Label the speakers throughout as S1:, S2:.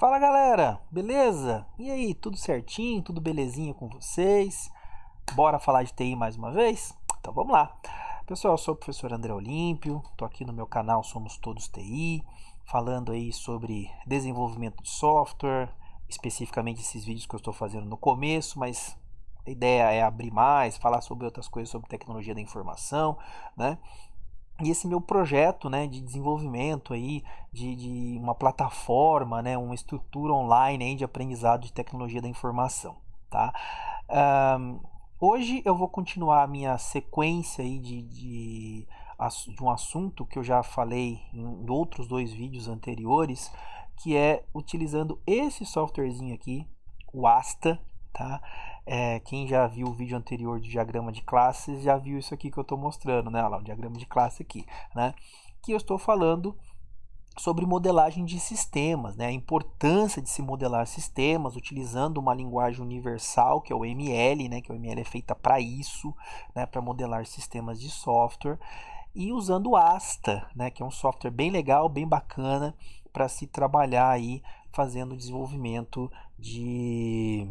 S1: Fala galera, beleza? E aí, tudo certinho, tudo belezinha com vocês? Bora falar de TI mais uma vez? Então vamos lá. Pessoal, eu sou o professor André Olímpio, estou aqui no meu canal Somos Todos TI, falando aí sobre desenvolvimento de software, especificamente esses vídeos que eu estou fazendo no começo, mas a ideia é abrir mais, falar sobre outras coisas, sobre tecnologia da informação, né? E esse meu projeto, né, de desenvolvimento aí de uma plataforma, né, uma estrutura online aí de aprendizado de tecnologia da informação, tá? Ahn, Hoje eu vou continuar a minha sequência aí de um assunto que eu já falei em outros dois vídeos anteriores, que é utilizando esse softwarezinho aqui, o Asta, tá? Quem já viu o vídeo anterior de diagrama de classes já viu isso aqui que eu estou mostrando, né? Olha lá, o diagrama de classe aqui, né? Que eu estou falando sobre modelagem de sistemas, né? A importância de se modelar sistemas utilizando uma linguagem universal, que é o ML, né? Que o ML é feita para isso, né? Para modelar sistemas de software e usando o Asta, né? Que é um software bem legal, bem bacana para se trabalhar aí fazendo desenvolvimento de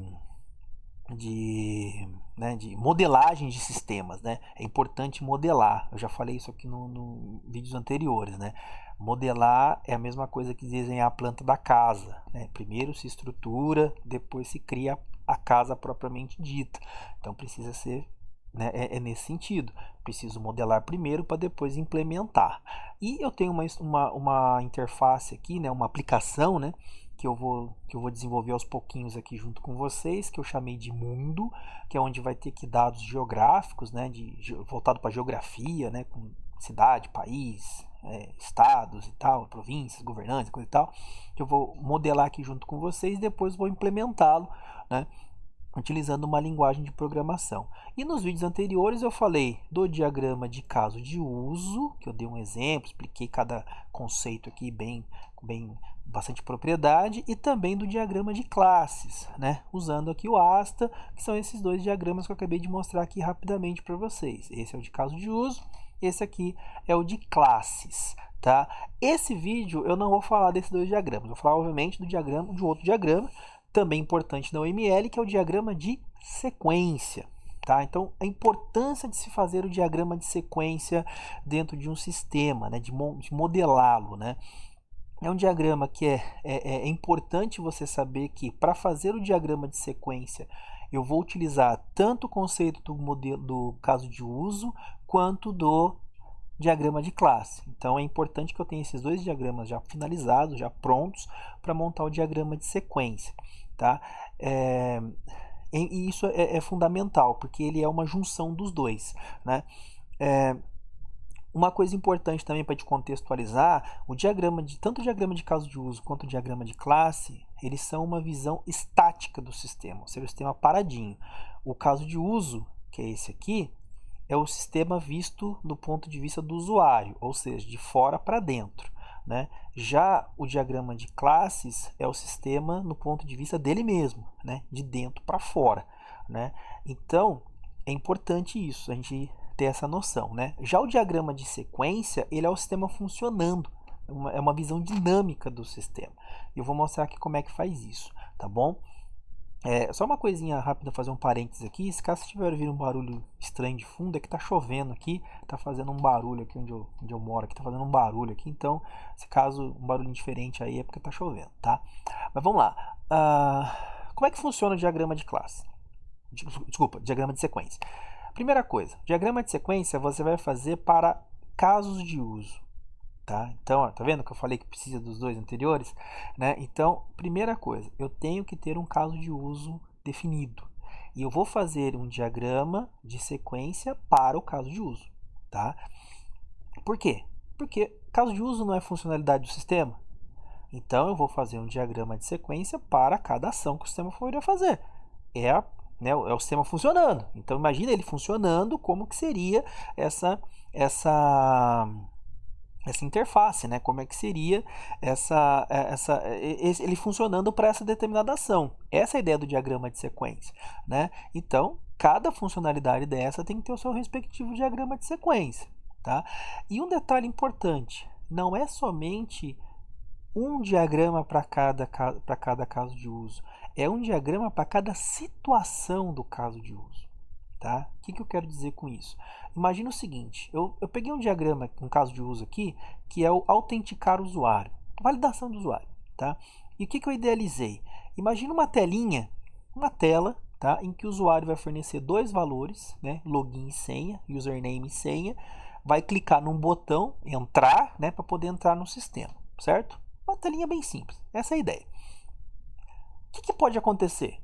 S1: modelagem de sistemas, né? É importante modelar. Eu já falei isso aqui no vídeos anteriores, né? Modelar é a mesma coisa que desenhar a planta da casa, né? Primeiro se estrutura, depois se cria a casa propriamente dita. Então precisa ser, né, é nesse sentido. Preciso modelar primeiro para depois implementar. E eu tenho uma interface aqui, né, uma aplicação, né, que eu vou desenvolver aos pouquinhos aqui junto com vocês, que eu chamei de Mundo, que é onde vai ter aqui dados geográficos, né, voltado para geografia, né, com cidade, país, estados e tal, províncias, governantes, coisa e tal, que eu vou modelar aqui junto com vocês e depois vou implementá-lo, né, utilizando uma linguagem de programação. E nos vídeos anteriores eu falei do diagrama de caso de uso, que eu dei um exemplo, expliquei cada conceito aqui bem bastante propriedade, e também do diagrama de classes, né? Usando aqui o Asta, que são esses dois diagramas que eu acabei de mostrar aqui rapidamente para vocês. Esse é o de caso de uso, esse aqui é o de classes. Tá? Esse vídeo eu não vou falar desses dois diagramas, vou falar obviamente de outro diagrama, também importante na OML, que é o diagrama de sequência. Tá? Então, a importância de se fazer o diagrama de sequência dentro de um sistema, né? de modelá-lo. Né? É um diagrama que é importante você saber que para fazer o diagrama de sequência eu vou utilizar tanto o conceito do caso de uso quanto do diagrama de classe. Então é importante que eu tenha esses dois diagramas já finalizados, já prontos para montar o diagrama de sequência. Tá? E isso é fundamental, porque ele é uma junção dos dois. Né? Uma coisa importante também para te contextualizar, tanto o diagrama de caso de uso quanto o diagrama de classe, eles são uma visão estática do sistema, ou seja, o sistema paradinho. O caso de uso, que é esse aqui, é o sistema visto do ponto de vista do usuário, ou seja, de fora para dentro. Né? Já o diagrama de classes é o sistema no ponto de vista dele mesmo, né? De dentro para fora. Né? Então, é importante isso, a gente ter essa noção. Né? Já o diagrama de sequência, ele é o sistema funcionando, é uma visão dinâmica do sistema. Eu vou mostrar aqui como é que faz isso, tá bom? Só uma coisinha rápida, fazer um parênteses aqui. Se caso estiver ouvindo um barulho estranho de fundo, é que tá chovendo aqui, tá fazendo um barulho aqui onde eu moro, aqui tá fazendo um barulho aqui. Então, se caso um barulho diferente aí é porque tá chovendo, tá? Mas vamos lá. Como é que funciona o diagrama de classe? Desculpa, diagrama de sequência. Primeira coisa, diagrama de sequência você vai fazer para casos de uso. Tá? Então, ó, tá vendo que eu falei que precisa dos dois anteriores? Né? Então, primeira coisa, eu tenho que ter um caso de uso definido. E eu vou fazer um diagrama de sequência para o caso de uso. Tá? Por quê? Porque caso de uso não é funcionalidade do sistema. Então, eu vou fazer um diagrama de sequência para cada ação que o sistema for fazer. É o sistema funcionando. Então, imagina ele funcionando, como que seria essa interface, né? Como é que seria ele funcionando para essa determinada ação. Essa é a ideia do diagrama de sequência. Né? Então, cada funcionalidade dessa tem que ter o seu respectivo diagrama de sequência. Tá? E um detalhe importante, não é somente um diagrama para cada caso de uso. É um diagrama para cada situação do caso de uso. Tá? O que eu quero dizer com isso? Imagina o seguinte, eu peguei um diagrama, um caso de uso aqui, que é o autenticar o usuário, validação do usuário. Tá? E o que eu idealizei? Imagina uma telinha, uma tela, tá? Em que o usuário vai fornecer dois valores, né? Login e senha, username e senha, vai clicar num botão, entrar, né? Para poder entrar no sistema, certo? Uma telinha bem simples, essa é a ideia. O que pode acontecer?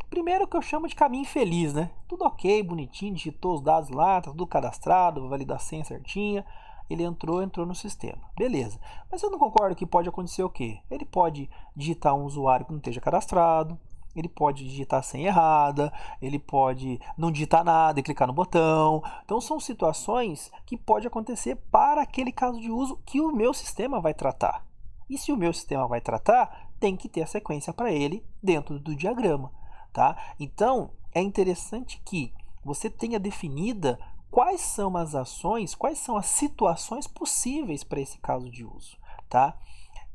S1: Primeiro que eu chamo de caminho feliz, né? Tudo ok, bonitinho, digitou os dados lá, tá tudo cadastrado, validar a senha certinha, ele entrou no sistema. Beleza. Mas eu não concordo que pode acontecer o quê? Ele pode digitar um usuário que não esteja cadastrado, ele pode digitar a senha errada, ele pode não digitar nada e clicar no botão. Então são situações que pode acontecer para aquele caso de uso que o meu sistema vai tratar. E se o meu sistema vai tratar, tem que ter a sequência para ele dentro do diagrama. Tá? Então, é interessante que você tenha definida quais são as ações, quais são as situações possíveis para esse caso de uso. Tá?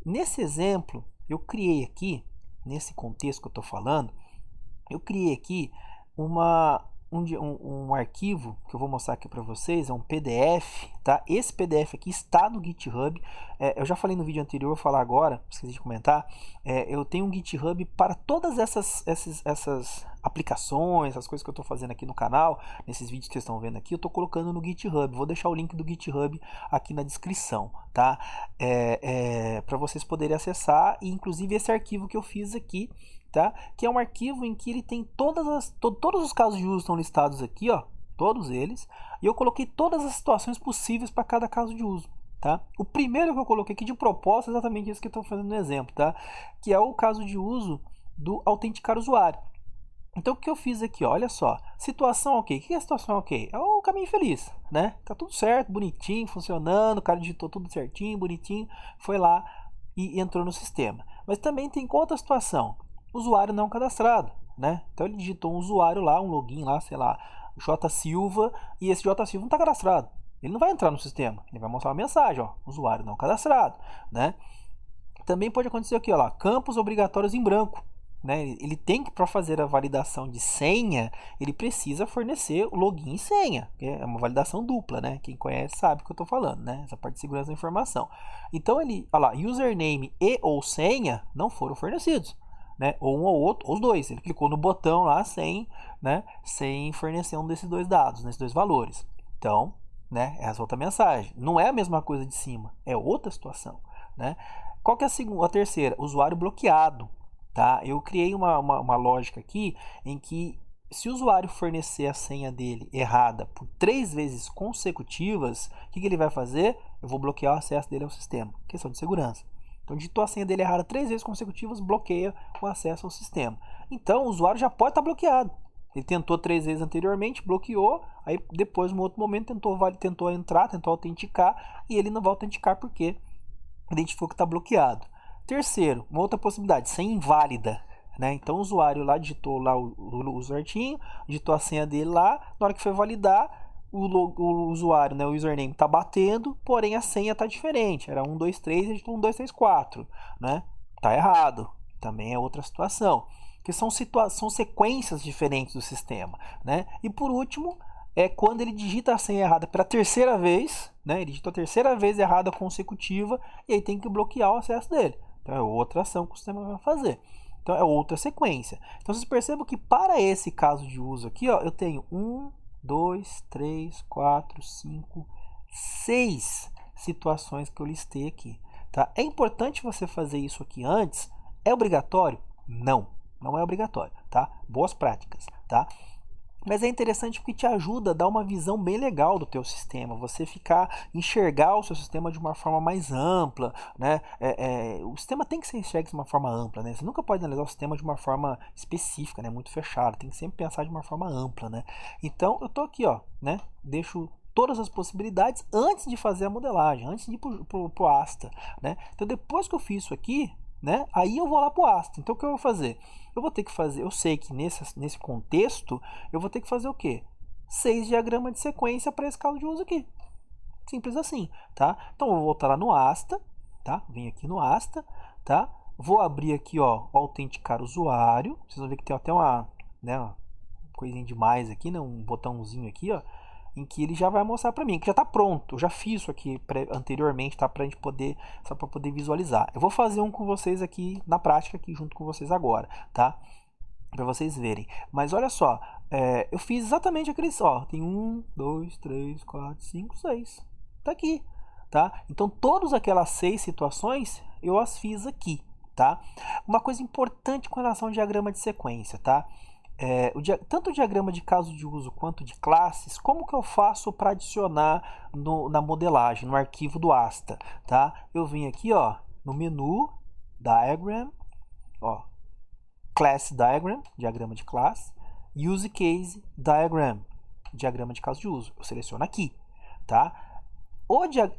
S1: Nesse exemplo, eu criei aqui, nesse contexto que eu estou falando, eu criei aqui um arquivo que eu vou mostrar aqui para vocês, é um PDF, tá? Esse PDF aqui está no GitHub. Eu já falei no vídeo anterior, vou falar agora, esqueci de comentar. Eu tenho um GitHub para todas essas aplicações, essas coisas que eu estou fazendo aqui no canal, nesses vídeos que vocês estão vendo aqui, eu estou colocando no GitHub. Vou deixar o link do GitHub aqui na descrição, tá? Para vocês poderem acessar, e inclusive esse arquivo que eu fiz aqui, tá? Que é um arquivo em que ele tem todos os casos de uso estão listados aqui, ó, todos eles, e eu coloquei todas as situações possíveis para cada caso de uso. Tá? O primeiro que eu coloquei aqui de propósito é exatamente isso que eu estou fazendo no exemplo, tá? Que é o caso de uso do autenticar usuário. Então o que eu fiz aqui, ó, olha só, situação ok. O que é a situação ok? É o caminho feliz, né? Tá tudo certo, bonitinho, funcionando, o cara digitou tudo certinho, bonitinho, foi lá e entrou no sistema. Mas também tem outra situação, usuário não cadastrado, né? Então ele digitou um usuário lá, um login lá, sei lá, J Silva, e esse J Silva não está cadastrado. Ele não vai entrar no sistema, ele vai mostrar uma mensagem, ó, usuário não cadastrado, né? Também pode acontecer aqui, ó lá, campos obrigatórios em branco. Né? Ele tem que, para fazer a validação de senha, ele precisa fornecer o login e senha, que é uma validação dupla, né? Quem conhece sabe o que eu estou falando, né? Essa parte de segurança da informação. Então ele, olha lá, username e ou senha não foram fornecidos, né? Ou um ou outro, ou os dois. Ele clicou no botão lá sem, né? Sem fornecer um desses dois dados, desses dois valores. Então, né? Essa outra mensagem. Não é a mesma coisa de cima, é outra situação, né? Qual que é a terceira? Usuário bloqueado. Tá? Eu criei uma lógica aqui em que se o usuário fornecer a senha dele errada por 3 vezes consecutivas, o que ele vai fazer? Eu vou bloquear o acesso dele ao sistema. Questão de segurança. Então, digitou a senha dele errada 3 vezes consecutivas, bloqueia o acesso ao sistema. Então, o usuário já pode estar bloqueado. Ele tentou 3 vezes anteriormente, bloqueou, aí depois, em um outro momento, tentou entrar, tentou autenticar, e ele não vai autenticar porque identificou que está bloqueado. Terceiro, uma outra possibilidade, senha inválida. Né? Então o usuário lá digitou lá o certinho, digitou a senha dele lá, na hora que foi validar, o usuário, né, o username está batendo, porém a senha está diferente. Era 1, 2, 3, ele digitou 1, 2, 3, 4. Né? Tá errado. Também é outra situação. Que são sequências diferentes do sistema. Né? E por último, é quando ele digita a senha errada pela terceira vez, né? Ele digitou a terceira vez errada consecutiva, e aí tem que bloquear o acesso dele. Então é outra ação que o sistema vai fazer. Então é outra sequência. Então vocês percebam que para esse caso de uso aqui, ó, eu tenho 1, 2, 3, 4, 5, 6 situações que eu listei aqui. Tá? É importante você fazer isso aqui antes. É obrigatório? Não, não é obrigatório. Tá? Boas práticas. Tá? Mas é interessante porque te ajuda a dar uma visão bem legal do teu sistema, você enxergar o seu sistema de uma forma mais ampla, né? O sistema tem que ser enxergue de uma forma ampla, né? Você nunca pode analisar o sistema de uma forma específica, né? Muito fechada, tem que sempre pensar de uma forma ampla, né? Então eu tô aqui, ó, né? Deixo todas as possibilidades antes de fazer a modelagem, antes de ir pro Asta, né? Então depois que eu fiz isso aqui, né? Aí eu vou lá pro Asta. Então o que eu vou fazer? Eu vou ter que fazer, eu sei que nesse contexto, eu vou ter que fazer o quê? 6 diagramas de sequência para esse caso de uso aqui. Simples assim, tá? Então eu vou voltar lá no Asta, tá? Venho aqui no Asta, tá? Vou abrir aqui, ó, autenticar usuário. Vocês vão ver que tem até uma, né, uma coisinha de mais aqui, né, um botãozinho aqui, ó, em que ele já vai mostrar para mim, que já está pronto. Eu já fiz isso aqui anteriormente, tá? Pra gente poder, só para poder visualizar. Eu vou fazer um com vocês aqui na prática, aqui junto com vocês agora, tá? Para vocês verem. Mas olha só, eu fiz exatamente aqueles, ó, tem 1, 2, 3, 4, 5, 6. Tá aqui, tá? Então todas aquelas 6 situações eu as fiz aqui, tá? Uma coisa importante com relação ao diagrama de sequência, tá? Tanto o diagrama de caso de uso quanto de classes, como que eu faço para adicionar na modelagem, no arquivo do Asta, tá? Eu vim aqui, ó, no menu, Diagram, ó, Class Diagram, diagrama de classe, Use Case Diagram, diagrama de caso de uso. Eu seleciono aqui, tá?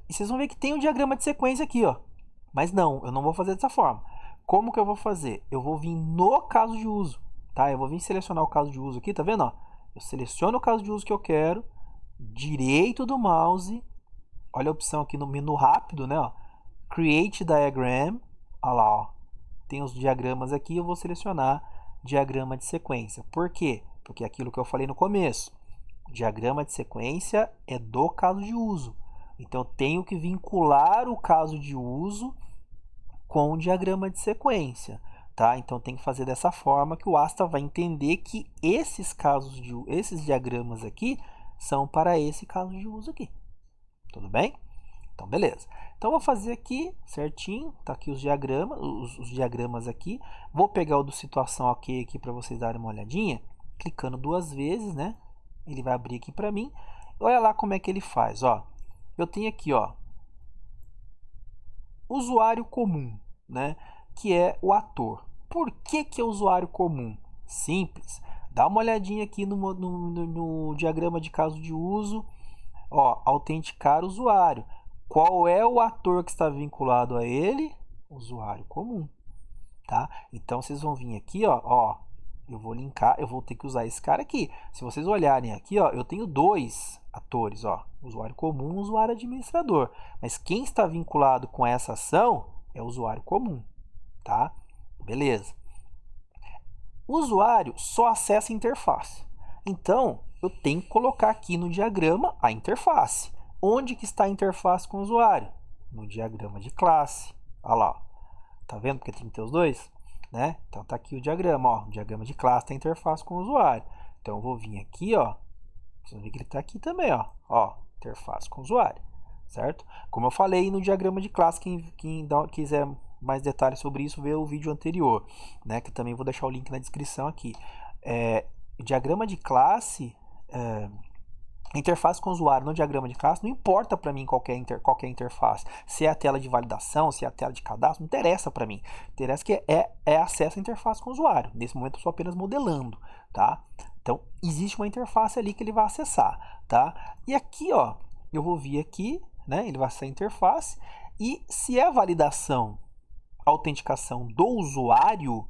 S1: E vocês vão ver que tem um diagrama de sequência aqui, ó. Mas não, eu não vou fazer dessa forma. Como que eu vou fazer? Eu vou vir no caso de uso, tá? Eu vou vir selecionar o caso de uso aqui, tá vendo, ó? Eu seleciono o caso de uso que eu quero, direito do mouse, olha a opção aqui no menu rápido, né, ó? Create Diagram, olha lá, ó. Tem os diagramas aqui, eu vou selecionar diagrama de sequência. Por quê? Porque aquilo que eu falei no começo, diagrama de sequência é do caso de uso. Então eu tenho que vincular o caso de uso com o diagrama de sequência, tá? Então tem que fazer dessa forma que o Asta vai entender que esses diagramas aqui são para esse caso de uso aqui. Tudo bem? Então beleza. Então vou fazer aqui certinho, tá aqui os diagramas aqui. Vou pegar o do situação ok aqui para vocês darem uma olhadinha, clicando 2 vezes, né? Ele vai abrir aqui para mim. Olha lá como é que ele faz, ó. Eu tenho aqui, ó, usuário comum, né? Que é o ator. Por que que é usuário comum? Simples. Dá uma olhadinha aqui no diagrama de caso de uso, ó, autenticar usuário. Qual é o ator que está vinculado a ele? Usuário comum, tá? Então vocês vão vir aqui, ó, eu vou linkar, eu vou ter que usar esse cara aqui. Se vocês olharem aqui, ó, eu tenho 2 atores, ó, usuário comum, usuário administrador. Mas quem está vinculado com essa ação é o usuário comum, tá? Beleza. O usuário só acessa a interface. Então, eu tenho que colocar aqui no diagrama a interface. Onde que está a interface com o usuário? No diagrama de classe. Olha lá. Tá vendo? Porque tem que ter os dois, né? Então tá aqui o diagrama, ó. O diagrama de classe tem interface com o usuário. Então eu vou vir aqui, ó. Vocês vão ver que ele tá aqui também, ó. Ó, interface com o usuário, certo? Como eu falei no diagrama de classe, quem quiser mais detalhes sobre isso, vê o vídeo anterior, né? Que eu também vou deixar o link na descrição aqui. Diagrama de classe, interface com o usuário no diagrama de classe, não importa para mim qual é a interface. Se é a tela de validação, se é a tela de cadastro, não interessa para mim. Interessa que é acesso à interface com o usuário. Nesse momento eu estou apenas modelando, tá? Então, existe uma interface ali que ele vai acessar, tá? E aqui, ó, eu vou vir aqui, né? Ele vai acessar a interface. E se é a validação, a autenticação do usuário,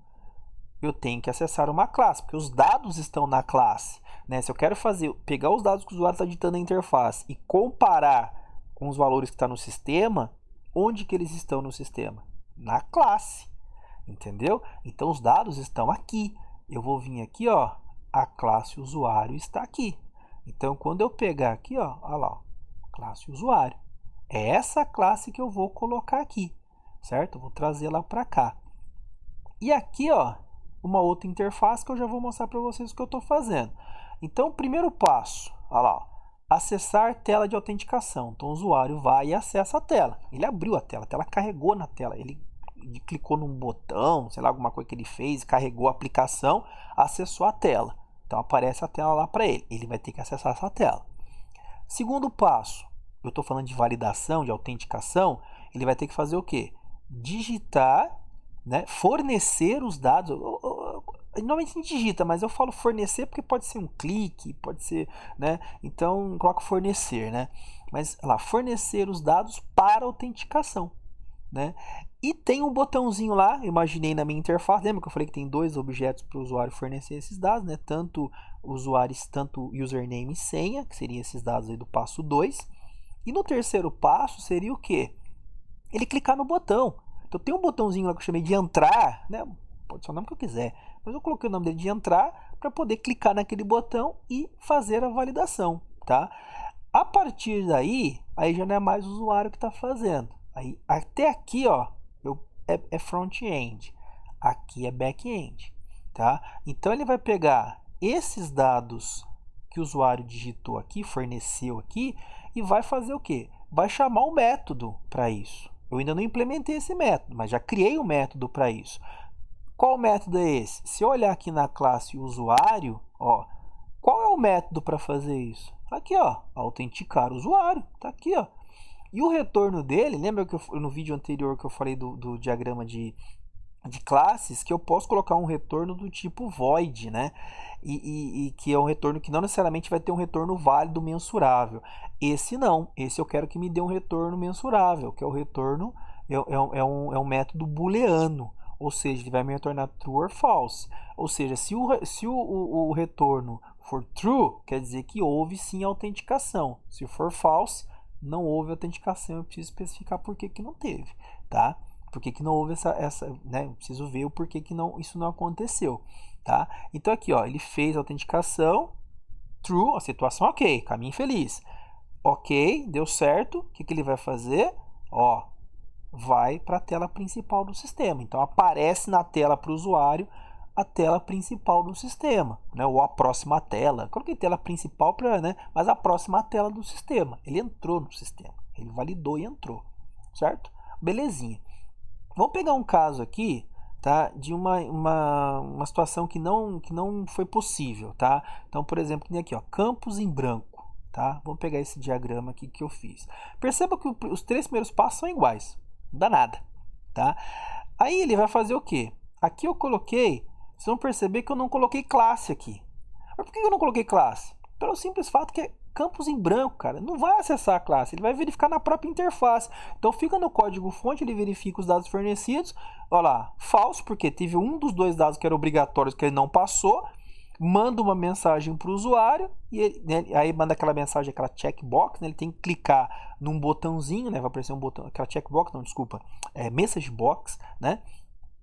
S1: eu tenho que acessar uma classe, porque os dados estão na classe, né? Se eu quero pegar os dados que o usuário está digitando na interface e comparar com os valores que estão no sistema, onde que eles estão no sistema? Na classe, entendeu? Então os dados estão aqui. Eu vou vir aqui, ó, a classe usuário está aqui. Então quando eu pegar aqui, ó, olha lá, classe usuário, é essa classe que eu vou colocar aqui, certo? Eu vou trazer lá para cá. E aqui, ó, uma outra interface que eu já vou mostrar para vocês o que eu estou fazendo. Então, o primeiro passo, olha lá, ó, acessar tela de autenticação. Então, o usuário vai e acessa a tela. Ele abriu a tela carregou na tela. Ele clicou num botão, sei lá, alguma coisa que ele fez, carregou a aplicação, acessou a tela. Então, aparece a tela lá para ele. Ele vai ter que acessar essa tela. Segundo passo, eu estou falando de validação, de autenticação, ele vai ter que fazer o quê? Digitar, né, fornecer os dados. Normalmente digita, mas eu falo fornecer porque pode ser um clique, pode ser, né? Então coloco fornecer, né? Mas lá, fornecer os dados para autenticação, né? E tem um botãozinho lá, imaginei na minha interface, lembra que eu falei que tem 2 objetos para o usuário fornecer esses dados, né? Tanto username e senha, que seriam esses dados aí do passo 2. E no terceiro passo seria o quê? Ele clicar no botão. Então tem um botãozinho lá que eu chamei de entrar, né? Pode ser o nome que eu quiser, mas eu coloquei o nome dele de entrar para poder clicar naquele botão e fazer a validação, tá? A partir daí, aí já não é mais o usuário que está fazendo. Aí até aqui, ó, é front-end, aqui é back-end, tá? Então ele vai pegar esses dados que o usuário digitou aqui, forneceu aqui, e vai fazer o quê? Vai chamar o método para isso. Eu ainda não implementei esse método, mas já criei um método para isso. Qual método é esse? Se eu olhar aqui na classe usuário, ó, qual é o método para fazer isso? Aqui, ó, autenticar o usuário, tá aqui, ó. E o retorno dele, lembra que no vídeo anterior que eu falei do diagrama de classes, que eu posso colocar um retorno do tipo void, né? E que é um retorno que não necessariamente vai ter um retorno válido mensurável. Esse não, esse eu quero que me dê um retorno mensurável, que é o retorno, é um método booleano, ou seja, ele vai me retornar true or false. Ou seja, se o retorno for true, quer dizer que houve sim autenticação. Se for false, não houve autenticação, eu preciso especificar por que não teve, tá? Por que não houve né? Eu preciso ver o porquê que isso não aconteceu, tá? Então aqui, ó, ele fez a autenticação, true, a situação ok, caminho feliz. Ok, deu certo, o que ele vai fazer? Ó, vai para a tela principal do sistema. Então aparece na tela para o usuário a tela principal do sistema, né? Ou a próxima tela. Coloquei tela principal para, né? Mas a próxima tela do sistema. Ele entrou no sistema, ele validou e entrou, certo? Belezinha. Vamos pegar um caso aqui, tá? De uma situação que não foi possível, tá? Então, por exemplo, tem aqui, ó, campos em branco, tá? Vamos pegar esse diagrama aqui que eu fiz. Perceba que os três primeiros passos são iguais, não dá nada, tá? Aí ele vai fazer o quê? Aqui eu coloquei, vocês vão perceber que eu não coloquei classe aqui. Mas por que eu não coloquei classe? Pelo simples fato que é campos em branco, cara. Não vai acessar a classe, ele vai verificar na própria interface. Então fica no código fonte, ele verifica os dados fornecidos. Olha lá, falso, porque teve um dos dois dados que era obrigatórios que ele não passou. Manda uma mensagem para o usuário e ele, né, aí manda aquela mensagem, aquela checkbox, né, ele tem que clicar num botãozinho, né, vai aparecer um botão, aquela checkbox, não, desculpa, message box, né?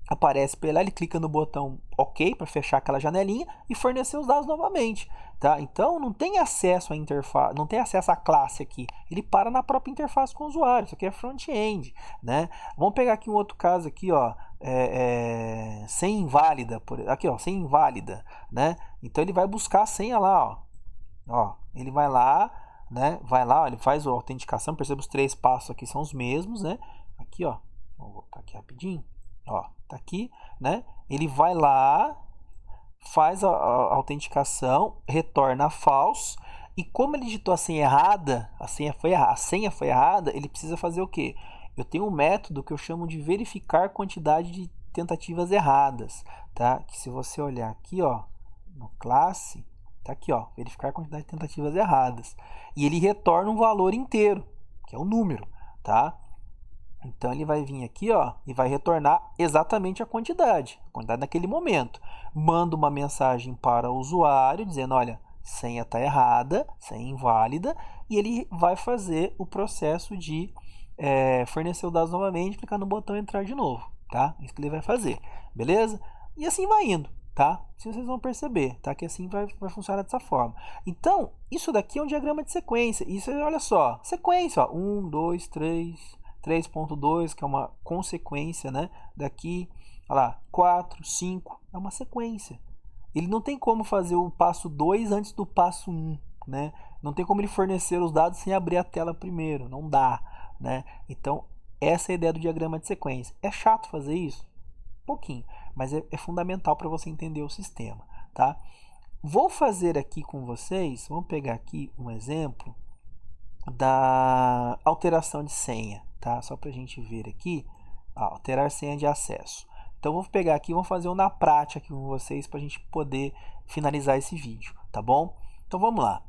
S1: Aparece para ele, ele clica no botão OK para fechar aquela janelinha e fornecer os dados novamente, tá? Então não tem acesso à interface, não tem acesso à classe aqui. Ele para na própria interface com o usuário. Isso aqui é front-end, né? Vamos pegar aqui um outro caso aqui, ó, senha inválida, aqui, ó, senha inválida, né? Então ele vai buscar a senha lá, ó, ele vai lá, né? Vai lá, ó, ele faz a autenticação. Perceba os três passos aqui são os mesmos, né? Aqui, ó, vou voltar aqui rapidinho. Ó, tá aqui, né? Ele vai lá, faz a autenticação, retorna false, e como ele digitou a senha errada, a senha foi errada, ele precisa fazer o quê? Eu tenho um método que eu chamo de verificar quantidade de tentativas erradas, tá? Que se você olhar aqui, ó, no classe, tá aqui, ó, verificar quantidade de tentativas erradas. E ele retorna um valor inteiro, que é o número, tá? Então ele vai vir aqui, ó, e vai retornar exatamente a quantidade naquele momento. Manda uma mensagem para o usuário dizendo, olha, senha está errada, senha inválida, e ele vai fazer o processo de fornecer os dados novamente, clicar no botão entrar de novo, tá? Isso que ele vai fazer, beleza? E assim vai indo, tá? Se vocês vão perceber, tá? Que assim vai funcionar dessa forma. Então, isso daqui é um diagrama de sequência. Isso, olha só, sequência, ó, 1, 2, 3... 3.2, que é uma consequência, né? Daqui, olha lá, 4, 5, é uma sequência. Ele não tem como fazer o passo 2 antes do passo 1, né? Não tem como ele fornecer os dados sem abrir a tela primeiro, não dá, né? Então, essa é a ideia do diagrama de sequência. É chato fazer isso? Um pouquinho, mas é fundamental para você entender o sistema, tá? Vou fazer aqui com vocês, vamos pegar aqui um exemplo da alteração de senha, tá? Só para a gente ver aqui, alterar senha de acesso. Então vou pegar aqui, vou fazer um na prática aqui com vocês para a gente poder finalizar esse vídeo, tá bom? Então vamos lá.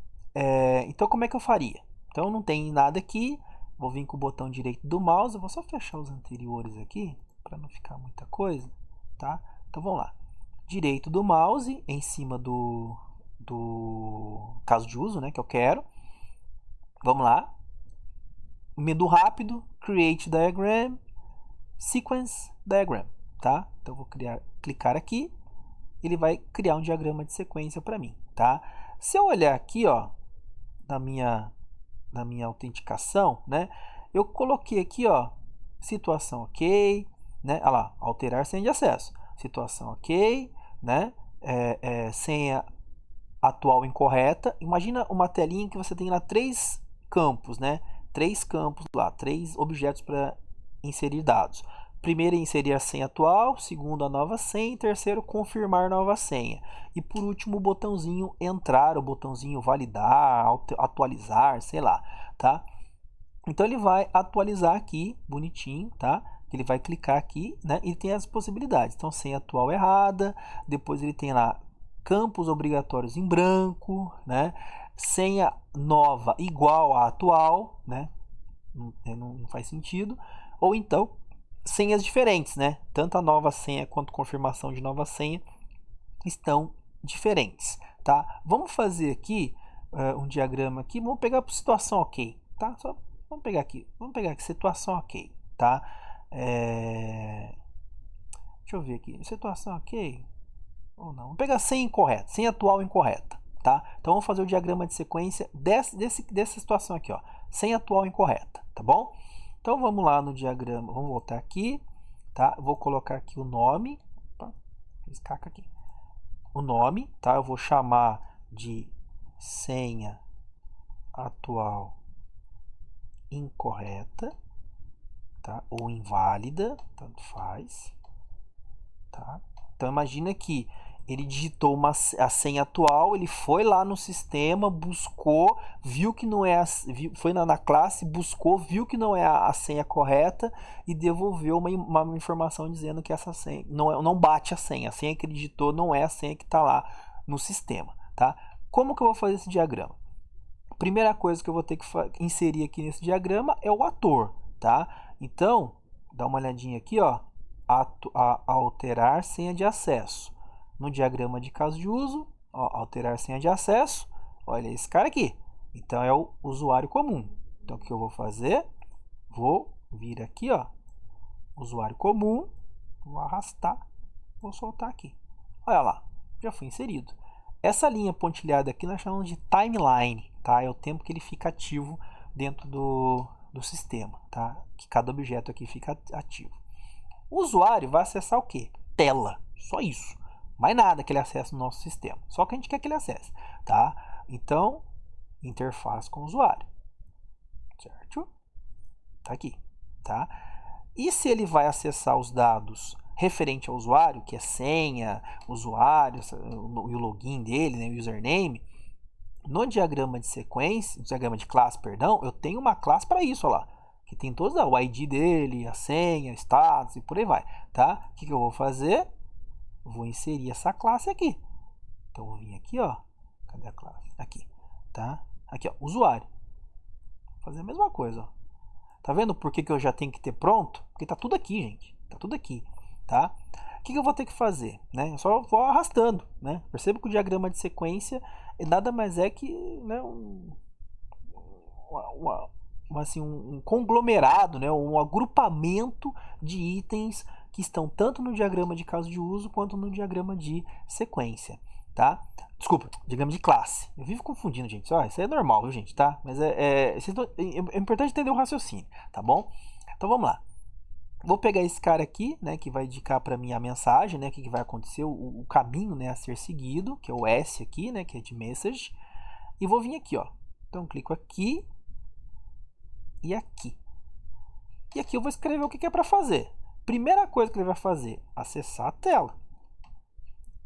S1: Então como é que eu faria? Então não tem nada aqui, vou vir com o botão direito do mouse, eu vou só fechar os anteriores aqui para não ficar muita coisa, tá? Então vamos lá. Direito do mouse em cima do caso de uso, né, que eu quero. Vamos lá. Menu rápido, Create Diagram, Sequence Diagram, tá? Então, eu vou clicar aqui, ele vai criar um diagrama de sequência para mim, tá? Se eu olhar aqui, ó, na minha autenticação, né? Eu coloquei aqui, ó, situação ok, né? Olha lá, alterar senha de acesso. Situação ok, né? Senha atual incorreta. Imagina uma telinha que você tem lá 3 campos, né? 3 campos lá, 3 objetos para inserir dados. Primeiro, inserir a senha atual, segundo, a nova senha, e terceiro, confirmar nova senha. E por último, o botãozinho entrar, o botãozinho validar, atualizar, sei lá, tá? Então ele vai atualizar aqui, bonitinho, tá? Ele vai clicar aqui, né? E tem as possibilidades. Então, senha atual errada, depois ele tem lá campos obrigatórios em branco, né? Senha nova igual à atual, né? Não faz sentido. Ou então, senhas diferentes, né? Tanto a nova senha quanto confirmação de nova senha estão diferentes, tá? Vamos fazer aqui um diagrama aqui. Vamos pegar por situação ok, tá? Vamos pegar aqui situação ok, tá? Deixa eu ver aqui, situação ok ou não? Vamos pegar senha incorreta, senha atual incorreta, tá? Então vamos fazer o diagrama de sequência dessa situação aqui, ó, senha atual incorreta, tá bom? Então vamos lá no diagrama, vamos voltar aqui, tá? Eu vou colocar aqui o nome, opa, fiz caca aqui, o nome, tá? Eu vou chamar de senha atual incorreta, tá? Ou inválida, tanto faz, tá? Então imagina que ele digitou a senha atual, ele foi lá no sistema, buscou, viu que não é foi na classe, buscou, viu que não é a senha correta e devolveu uma informação dizendo que essa senha não bate a senha que ele digitou não é a senha que está lá no sistema, tá? Como que eu vou fazer esse diagrama? Primeira coisa que eu vou ter que inserir aqui nesse diagrama é o ator, tá? Então, dá uma olhadinha aqui, ó, alterar senha de acesso. No diagrama de caso de uso, ó, alterar senha de acesso, olha esse cara aqui. Então, é o usuário comum. Então, o que eu vou fazer? Vou vir aqui, ó, usuário comum, vou arrastar, vou soltar aqui. Olha lá, já foi inserido. Essa linha pontilhada aqui nós chamamos de timeline, tá? É o tempo que ele fica ativo dentro do sistema, tá? Que cada objeto aqui fica ativo. O usuário vai acessar o quê? Tela, só isso. Mais nada que ele acesse no nosso sistema, só que a gente quer que ele acesse, tá? Então, interface com o usuário, certo? Tá aqui, tá? E se ele vai acessar os dados referente ao usuário, que é senha, usuário e o login dele, né, o username, no diagrama de sequência, no diagrama de classe, perdão, eu tenho uma classe para isso, ó lá, que tem todos o ID dele, a senha, status e por aí vai, tá? O que eu vou fazer? Vou inserir essa classe aqui. Então, eu vou vir aqui, ó, cadê a classe? Aqui, tá? Aqui, ó, usuário. Vou fazer a mesma coisa, ó. Tá vendo por que eu já tenho que ter pronto? Porque tá tudo aqui, gente. Tá tudo aqui, tá? O que eu vou ter que fazer? Né? Eu só vou arrastando, né? Perceba que o diagrama de sequência nada mais é que, né, um conglomerado, né, um agrupamento de itens que estão tanto no diagrama de caso de uso quanto no diagrama de sequência, tá? Desculpa, diagrama de classe. Eu vivo confundindo, gente. Isso é normal, viu, gente, tá? Mas é importante entender o raciocínio, tá bom? Então vamos lá. Vou pegar esse cara aqui, né, que vai indicar para mim a mensagem, né, o que vai acontecer, o caminho, né, a ser seguido, que é o S aqui, né, que é de message, e vou vir aqui, ó. Então clico aqui e aqui. E aqui eu vou escrever o que é para fazer. Primeira coisa que ele vai fazer, acessar a tela.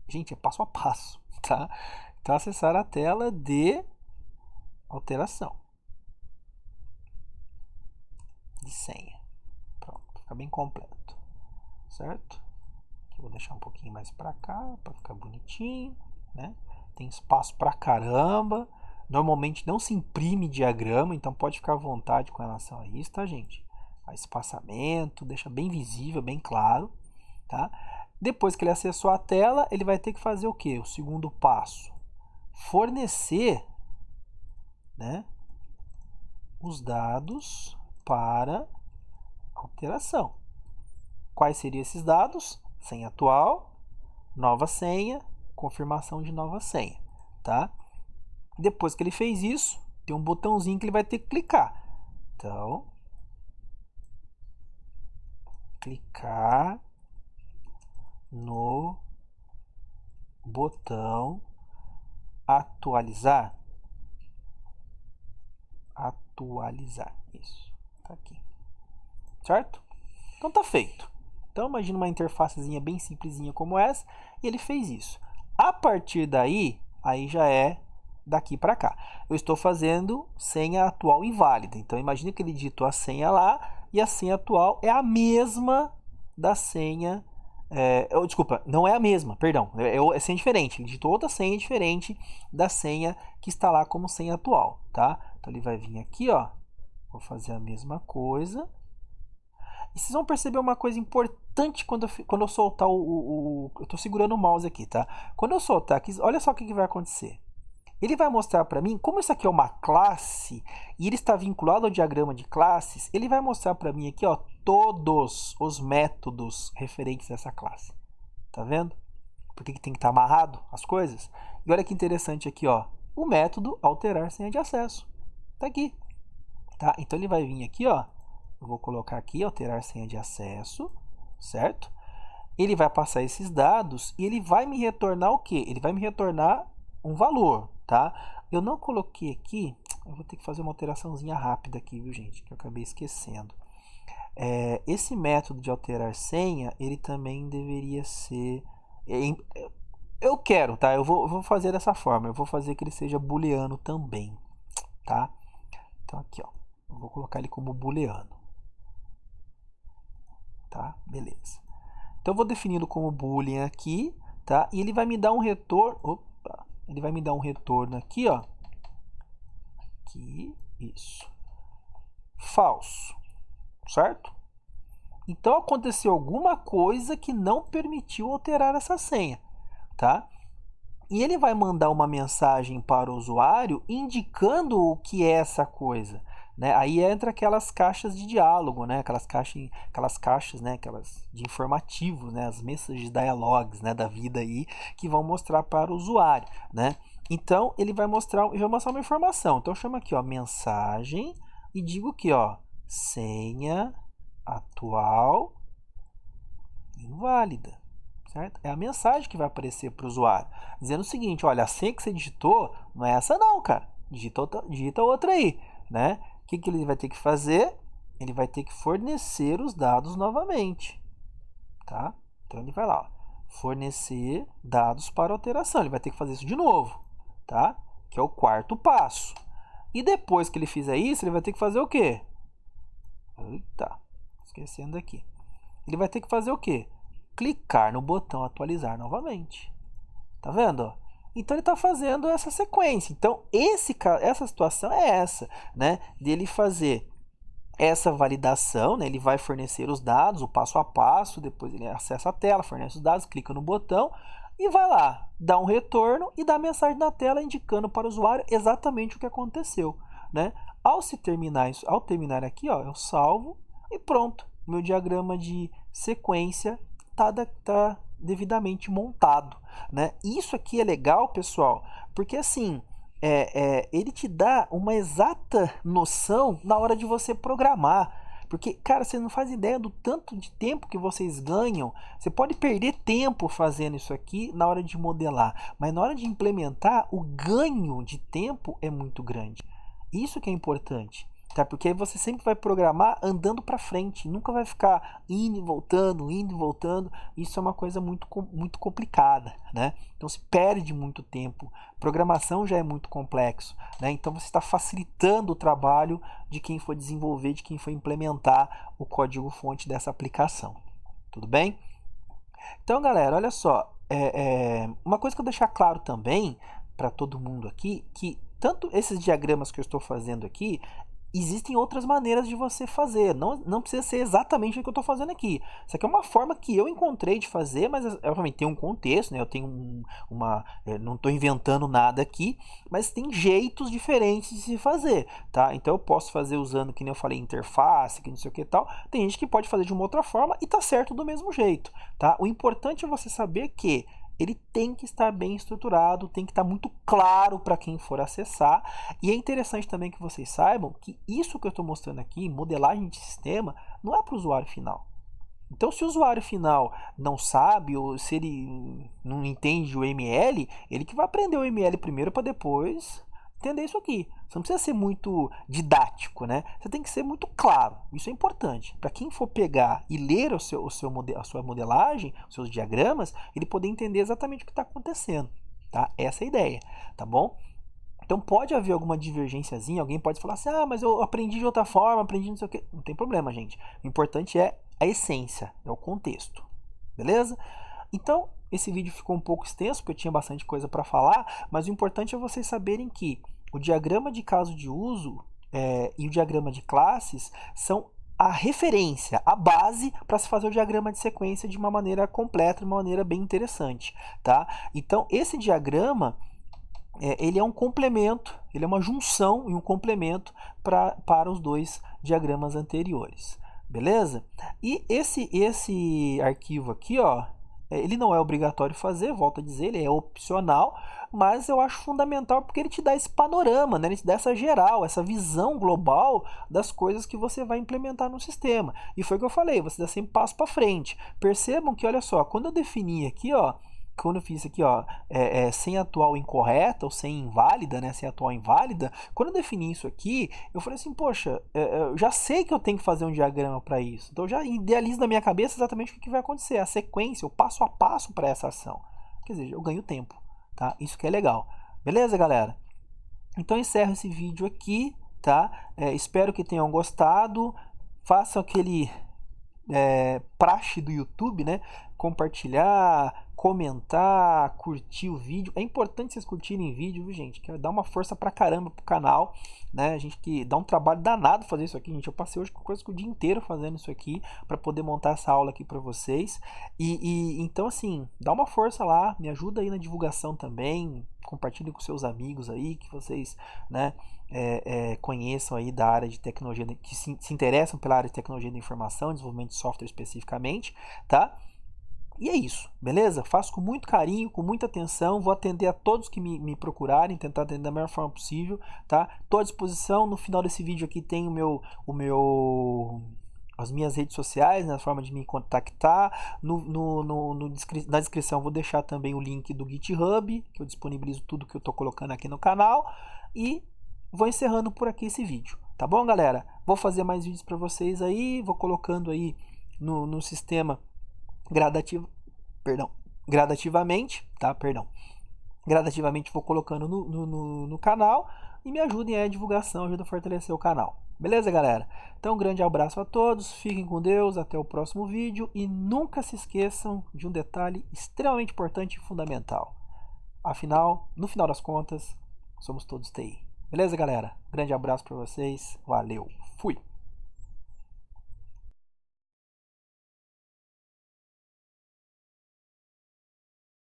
S1: Gente, é passo a passo, tá? Então acessar a tela de alteração de senha. Pronto, fica bem completo, certo? Aqui eu vou deixar um pouquinho mais para cá, para ficar bonitinho, né? Tem espaço para caramba. Normalmente não se imprime diagrama, então pode ficar à vontade com relação a isso, tá, gente? A espaçamento, deixa bem visível, bem claro, tá? Depois que ele acessou a tela, ele vai ter que fazer o quê? O segundo passo, fornecer, né, os dados para alteração. Quais seriam esses dados? Senha atual, nova senha, confirmação de nova senha, tá? Depois que ele fez isso, tem um botãozinho que ele vai ter que clicar. Então, clicar no botão atualizar. Atualizar, isso, tá aqui, certo? Então tá feito. Então imagina uma interfacezinha bem simplesinha como essa, e ele fez isso. A partir daí, aí já é daqui para cá. Eu estou fazendo senha atual inválida. Então imagina que ele digitou a senha lá e a senha atual é a mesma da senha. Desculpa, não é a mesma, perdão. É senha diferente. Ele digitou outra senha diferente da senha que está lá como senha atual, tá? Então ele vai vir aqui, ó. Vou fazer a mesma coisa. E vocês vão perceber uma coisa importante quando eu soltar eu estou segurando o mouse aqui, tá? Quando eu soltar aqui, olha só o que vai acontecer. Ele vai mostrar para mim, como isso aqui é uma classe, e ele está vinculado ao diagrama de classes, ele vai mostrar para mim aqui, ó, todos os métodos referentes a essa classe. Tá vendo? Porque tem que estar amarrado as coisas. E olha que interessante aqui, ó, o método alterar senha de acesso. Tá aqui. Tá? Então ele vai vir aqui, ó. Eu vou colocar aqui, alterar senha de acesso, certo? Ele vai passar esses dados e ele vai me retornar o quê? Ele vai me retornar um valor, tá? Eu não coloquei aqui, eu vou ter que fazer uma alteraçãozinha rápida aqui, viu, gente? Que eu acabei esquecendo. Esse método de alterar senha, ele também deveria ser... Eu quero, tá? Eu vou fazer dessa forma. Eu vou fazer que ele seja booleano também, tá? Então aqui, ó. Eu vou colocar ele como booleano. Tá? Beleza. Então eu vou definindo como boolean aqui, tá? E ele vai me dar um retorno, opa, ele vai me dar um retorno aqui, ó. Aqui, isso. Falso, certo? Então aconteceu alguma coisa que não permitiu alterar essa senha, tá? E ele vai mandar uma mensagem para o usuário indicando o que é essa coisa. Né? Aí entra aquelas caixas de diálogo, né? Aquelas caixas, né? Aquelas de informativos, né? As message dialogues, né? Da vida aí que vão mostrar para o usuário, né? Então ele vai mostrar uma informação. Então eu chamo aqui, ó, mensagem e digo aqui, ó, senha atual inválida. Certo? É a mensagem que vai aparecer para o usuário, dizendo o seguinte, olha, a senha que você digitou não é essa não, cara. Digita outra aí, né? O que ele vai ter que fazer? Ele vai ter que fornecer os dados novamente, tá? Então ele vai lá, ó, fornecer dados para alteração. Ele vai ter que fazer isso de novo, tá? Que é o quarto passo. E depois que ele fizer isso, ele vai ter que fazer o quê? Eita, esquecendo aqui. Ele vai ter que fazer o quê? Clicar no botão atualizar novamente. Tá vendo? Então ele está fazendo essa sequência. Então essa situação é essa, né? Dele fazer essa validação, né? Ele vai fornecer os dados, o passo a passo, depois ele acessa a tela, fornece os dados, clica no botão e vai lá, dá um retorno e dá a mensagem na tela indicando para o usuário exatamente o que aconteceu, né? Ao terminar aqui, ó, eu salvo e pronto. Meu diagrama de sequência tá devidamente montado, né? Isso aqui é legal, pessoal, porque assim ele te dá uma exata noção na hora de você programar. Porque, cara, você não faz ideia do tanto de tempo que vocês ganham. Você pode perder tempo fazendo isso aqui na hora de modelar, mas na hora de implementar, o ganho de tempo é muito grande. Isso que é importante. Tá? Porque aí você sempre vai programar andando para frente, nunca vai ficar indo e voltando, indo e voltando. Isso é uma coisa muito complicada, né? Então se perde muito tempo. Programação já é muito complexo, né? Então você está facilitando o trabalho de quem for desenvolver, de quem for implementar o código-fonte dessa aplicação. Tudo bem? Então, galera, olha só. Uma coisa que eu deixar claro também para todo mundo aqui, que tanto esses diagramas que eu estou fazendo aqui, existem outras maneiras de você fazer, não precisa ser exatamente o que eu estou fazendo aqui. Isso aqui é uma forma que eu encontrei de fazer, mas obviamente tem um contexto, né? Eu tenho não estou inventando nada aqui, mas tem jeitos diferentes de se fazer, tá? Então eu posso fazer usando, que nem eu falei, interface, que não sei o que e tal. Tem gente que pode fazer de uma outra forma e tá certo do mesmo jeito, tá? O importante é você saber que ele tem que estar bem estruturado, tem que estar muito claro para quem for acessar. E é interessante também que vocês saibam que isso que eu estou mostrando aqui, modelagem de sistema, não é para o usuário final. Então, se o usuário final não sabe ou se ele não entende o ML, ele que vai aprender o ML primeiro para depois entender isso aqui. Você não precisa ser muito didático, né? Você tem que ser muito claro. Isso é importante. Para quem for pegar e ler a sua modelagem, os seus diagramas, ele poder entender exatamente o que está acontecendo. Tá? Essa é a ideia, tá bom? Então pode haver alguma divergênciazinha, alguém pode falar assim, ah, mas eu aprendi de outra forma, aprendi não sei o que. Não tem problema, gente. O importante é a essência, é o contexto. Beleza? Então, esse vídeo ficou um pouco extenso, porque eu tinha bastante coisa para falar, mas o importante é vocês saberem que o diagrama de caso de uso e o diagrama de classes são a referência, a base para se fazer o diagrama de sequência de uma maneira completa, de uma maneira bem interessante. Tá? Então, esse diagrama ele é um complemento, ele é uma junção e um complemento para os dois diagramas anteriores. Beleza? E esse arquivo aqui, ó, ele não é obrigatório fazer, volto a dizer, ele é opcional, mas eu acho fundamental porque ele te dá esse panorama, né? Ele te dá essa geral, essa visão global das coisas que você vai implementar no sistema. E foi o que eu falei, você dá sempre passo para frente. Percebam que, olha só, quando eu defini aqui, ó, quando eu fiz aqui, ó, sem atual incorreta ou sem inválida, né, sem atual inválida, quando eu defini isso aqui, eu falei assim, poxa, eu já sei que eu tenho que fazer um diagrama para isso, então eu já idealizo na minha cabeça exatamente o que vai acontecer, a sequência, o passo a passo para essa ação. Quer dizer, eu ganho tempo, tá? Isso que é legal. Beleza, galera? Então eu encerro esse vídeo aqui, tá? Espero que tenham gostado. Façam aquele praxe do YouTube, né? Compartilhar, comentar, curtir o vídeo. É importante vocês curtirem o vídeo, viu, gente? Que dá uma força pra caramba pro canal, né? A gente que dá um trabalho danado fazer isso aqui, gente. Eu passei hoje quase que o dia inteiro fazendo isso aqui para poder montar essa aula aqui para vocês. Então, assim, dá uma força lá, me ajuda aí na divulgação também. Compartilhe com seus amigos aí que vocês, né? Conheçam aí da área de tecnologia, que se interessam pela área de tecnologia da informação, desenvolvimento de software especificamente, tá? E é isso, beleza? Faço com muito carinho, com muita atenção, vou atender a todos que me procurarem, tentar atender da melhor forma possível, tá? Estou à disposição, no final desse vídeo aqui tem as minhas redes sociais, né, a forma de me contactar. Na descrição vou deixar também o link do GitHub, que eu disponibilizo tudo que eu estou colocando aqui no canal. E vou encerrando por aqui esse vídeo, tá bom, galera? Vou fazer mais vídeos para vocês aí, vou colocando aí no sistema gradativamente, tá? Gradativamente vou colocando no canal e me ajudem aí a divulgação, ajuda a fortalecer o canal. Beleza, galera? Então, um grande abraço a todos, fiquem com Deus, até o próximo vídeo e nunca se esqueçam de um detalhe extremamente importante e fundamental. Afinal, no final das contas, somos todos TI. Beleza, galera? Grande abraço para vocês, valeu, fui!